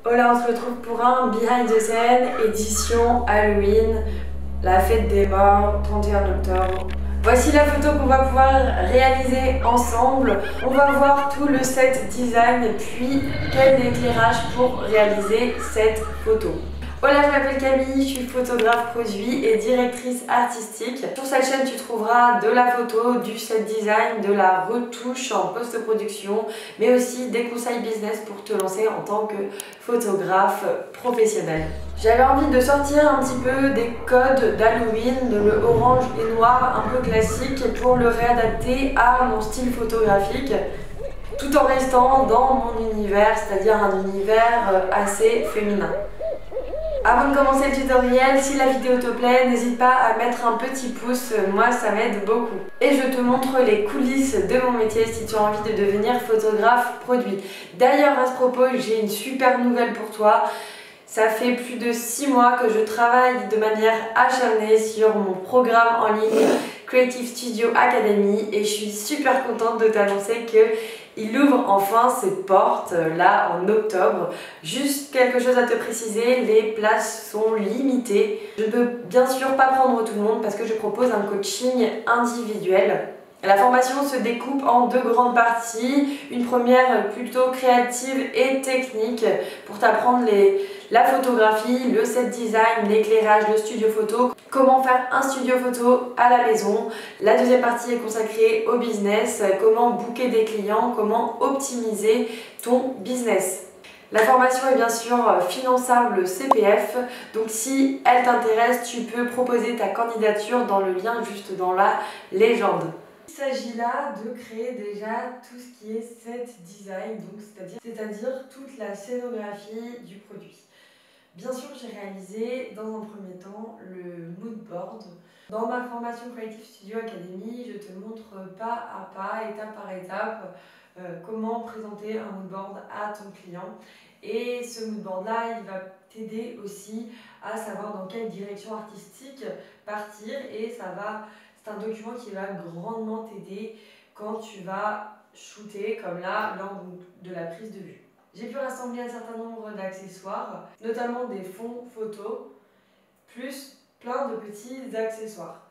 Hola, on se retrouve pour un behind the scene édition Halloween, la fête des morts, 31 octobre. Voici la photo qu'on va pouvoir réaliser ensemble. On va voir tout le set design puis quel éclairage pour réaliser cette photo. Voilà, je m'appelle Camille, je suis photographe produit et directrice artistique. Sur cette chaîne, tu trouveras de la photo, du set design, de la retouche en post-production, mais aussi des conseils business pour te lancer en tant que photographe professionnel. J'avais envie de sortir un petit peu des codes d'Halloween, de le orange et noir un peu classique pour le réadapter à mon style photographique tout en restant dans mon univers, c'est-à-dire un univers assez féminin. Avant de commencer le tutoriel, si la vidéo te plaît, n'hésite pas à mettre un petit pouce, moi ça m'aide beaucoup. Et je te montre les coulisses de mon métier si tu as envie de devenir photographe produit. D'ailleurs à ce propos, j'ai une super nouvelle pour toi. Ça fait plus de 6 mois que je travaille de manière acharnée sur mon programme en ligne Creative Studio Academy et je suis super contente de t'annoncer qu'il ouvre enfin ses portes là en octobre. Juste quelque chose à te préciser, les places sont limitées. Je ne peux bien sûr pas prendre tout le monde parce que je propose un coaching individuel. La formation se découpe en deux grandes parties. Une première plutôt créative et technique pour t'apprendre la photographie, le set design, l'éclairage, le studio photo, comment faire un studio photo à la maison. La deuxième partie est consacrée au business, comment booker des clients, comment optimiser ton business. La formation est bien sûr finançable CPF, donc si elle t'intéresse, tu peux proposer ta candidature dans le lien juste dans la légende. Il s'agit là de créer déjà tout ce qui est set design, donc c'est-à-dire toute la scénographie du produit. Bien sûr, j'ai réalisé dans un premier temps le mood board. Dans ma formation Creative Studio Academy, je te montre pas à pas, étape par étape, comment présenter un mood board à ton client. Et ce mood board là, il va t'aider aussi à savoir dans quelle direction artistique partir et c'est un document qui va grandement t'aider quand tu vas shooter comme là lors de la prise de vue. J'ai pu rassembler un certain nombre d'accessoires, notamment des fonds photos, plus plein de petits accessoires.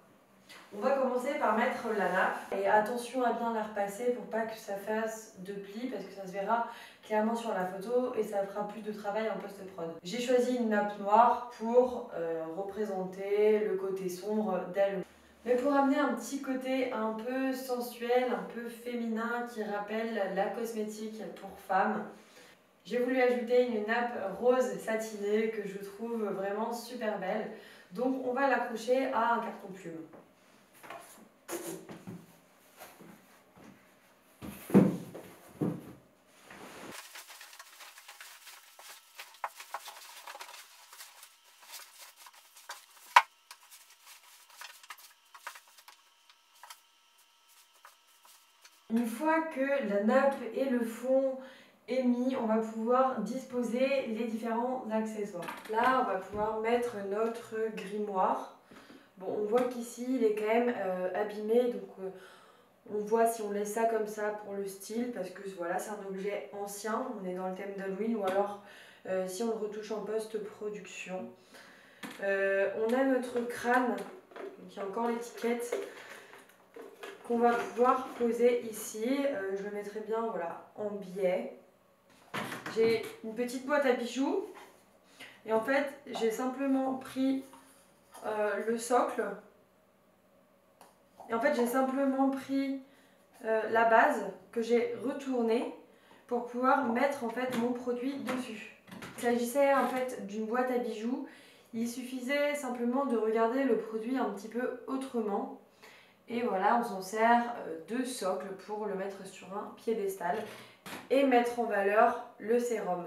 On va commencer par mettre la nappe et attention à bien la repasser pour pas que ça fasse de plis parce que ça se verra clairement sur la photo et ça fera plus de travail en post-prod. J'ai choisi une nappe noire pour représenter le côté sombre d'Halloween. Mais pour amener un petit côté un peu sensuel, un peu féminin qui rappelle la cosmétique pour femmes, j'ai voulu ajouter une nappe rose satinée que je trouve vraiment super belle. Donc on va l'accrocher à un carton plume. Une fois que la nappe et le fond est mis, on va pouvoir disposer les différents accessoires. Là, on va pouvoir mettre notre grimoire. Bon, on voit qu'ici, il est quand même abîmé, donc on voit si on laisse ça comme ça pour le style, parce que voilà, c'est un objet ancien, on est dans le thème d'Halloween, ou alors si on le retouche en post-production. On a notre crâne, donc il y a encore l'étiquette, qu'on va pouvoir poser ici. Je le mettrai bien voilà, en biais. J'ai une petite boîte à bijoux et en fait j'ai simplement pris le socle et en fait j'ai simplement pris la base que j'ai retournée pour pouvoir mettre en fait mon produit dessus. Il s'agissait en fait d'une boîte à bijoux. Il suffisait simplement de regarder le produit un petit peu autrement. Et voilà, on s'en sert de socle pour le mettre sur un piédestal et mettre en valeur le sérum.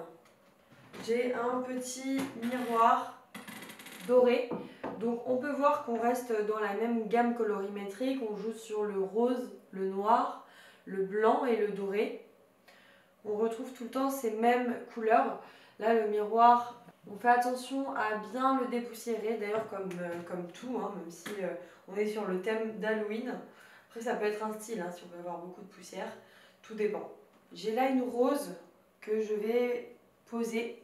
J'ai un petit miroir doré, donc on peut voir qu'on reste dans la même gamme colorimétrique, on joue sur le rose, le noir, le blanc et le doré. On retrouve tout le temps ces mêmes couleurs. Là le miroir, on fait attention à bien le dépoussiérer, d'ailleurs comme tout, hein, même si on est sur le thème d'Halloween. Après ça peut être un style, hein, si on veut avoir beaucoup de poussière, tout dépend. J'ai là une rose que je vais poser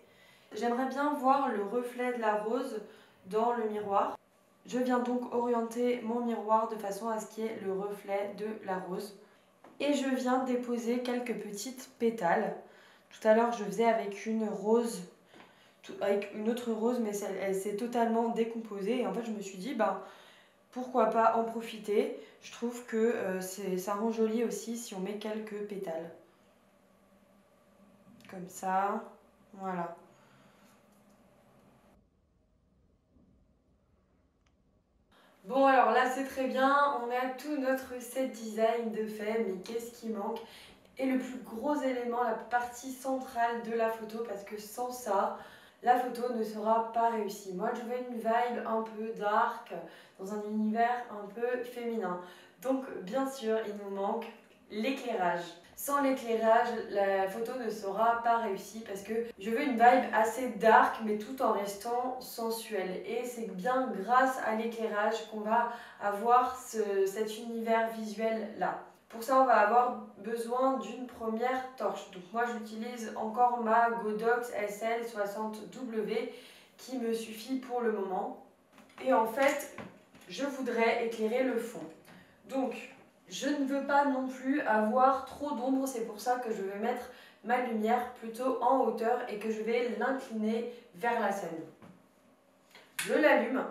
J'aimerais bien voir le reflet de la rose dans le miroir. Je viens donc orienter mon miroir de façon à ce qu'il y ait le reflet de la rose. Et je viens déposer quelques petites pétales. Tout à l'heure, je faisais avec une rose, avec une autre rose, mais elle s'est totalement décomposée. Et en fait, je me suis dit, pourquoi pas en profiter. Je trouve que ça rend joli aussi si on met quelques pétales. Comme ça, voilà. Bon alors là c'est très bien, on a tout notre set design de fait, mais qu'est-ce qui manque? Et le plus gros élément, la partie centrale de la photo, parce que sans ça, la photo ne sera pas réussie. Moi je veux une vibe un peu dark, dans un univers un peu féminin. Donc bien sûr il nous manque l'éclairage. Sans l'éclairage, la photo ne sera pas réussie parce que je veux une vibe assez dark mais tout en restant sensuelle. Et c'est bien grâce à l'éclairage qu'on va avoir cet univers visuel là. Pour ça, on va avoir besoin d'une première torche. Donc moi, j'utilise encore ma Godox SL60W qui me suffit pour le moment. Et en fait, je voudrais éclairer le fond. Donc, je ne veux pas non plus avoir trop d'ombre, c'est pour ça que je vais mettre ma lumière plutôt en hauteur et que je vais l'incliner vers la scène. Je l'allume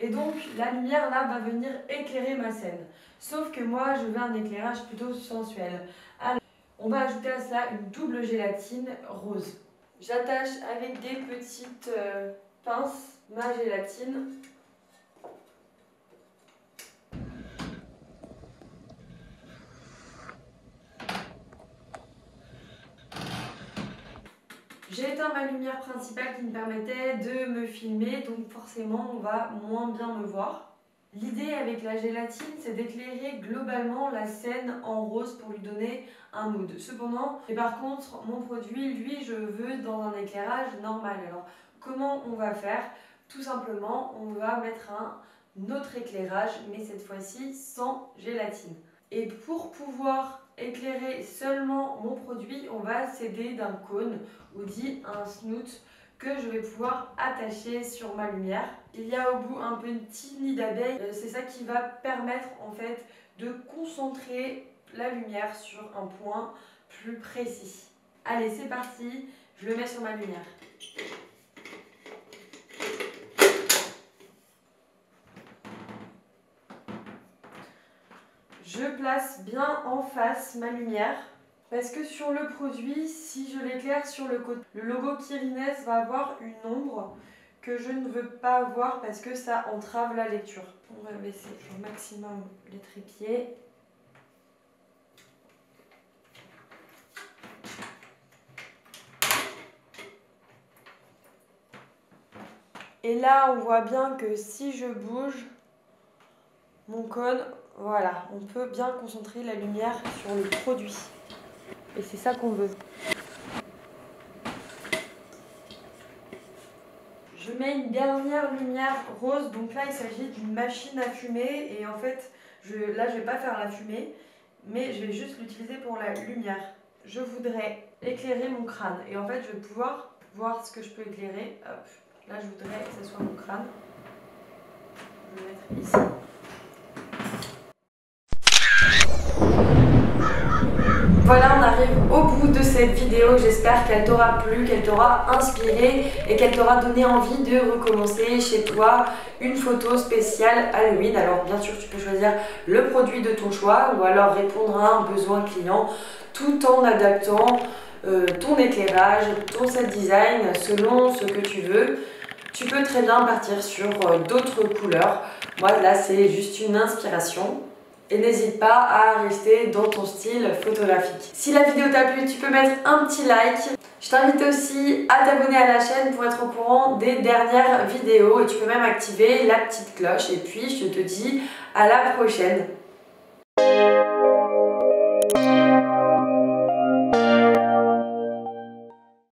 et donc la lumière là va venir éclairer ma scène. Sauf que moi je veux un éclairage plutôt sensuel. Alors, on va ajouter à cela une double gélatine rose. J'attache avec des petites pinces ma gélatine. J'ai éteint ma lumière principale qui me permettait de me filmer, donc forcément on va moins bien me voir. L'idée avec la gélatine, c'est d'éclairer globalement la scène en rose pour lui donner un mood. Cependant, et par contre, mon produit, lui, je veux dans un éclairage normal. Alors, comment on va faire? Tout simplement, on va mettre un autre éclairage, mais cette fois-ci sans gélatine. Et pour pouvoir éclairer seulement mon produit, on va s'aider d'un cône, ou dit un snoot, que je vais pouvoir attacher sur ma lumière. Il y a au bout un petit nid d'abeille, c'est ça qui va permettre en fait de concentrer la lumière sur un point plus précis. Allez, c'est parti, je le mets sur ma lumière. Je place bien en face ma lumière parce que sur le produit, si je l'éclaire sur le côté, le logo Kirines va avoir une ombre que je ne veux pas avoir parce que ça entrave la lecture. On va baisser au maximum les trépieds. Et là, on voit bien que si je bouge mon cône, voilà, on peut bien concentrer la lumière sur le produit. Et c'est ça qu'on veut. Je mets une dernière lumière rose, donc là il s'agit d'une machine à fumer et en fait, là je vais pas faire la fumée, mais je vais juste l'utiliser pour la lumière. Je voudrais éclairer mon crâne et en fait je vais pouvoir voir ce que je peux éclairer. Hop. Là je voudrais que ce soit mon crâne. Je vais le mettre ici. Voilà, on arrive au bout de cette vidéo. J'espère qu'elle t'aura plu, qu'elle t'aura inspiré et qu'elle t'aura donné envie de recommencer chez toi une photo spéciale Halloween. Alors bien sûr, tu peux choisir le produit de ton choix ou alors répondre à un besoin client tout en adaptant ton éclairage, ton set design selon ce que tu veux. Tu peux très bien partir sur d'autres couleurs. Moi là, c'est juste une inspiration. Et n'hésite pas à rester dans ton style photographique. Si la vidéo t'a plu, tu peux mettre un petit like. Je t'invite aussi à t'abonner à la chaîne pour être au courant des dernières vidéos. Et tu peux même activer la petite cloche. Et puis, je te dis à la prochaine.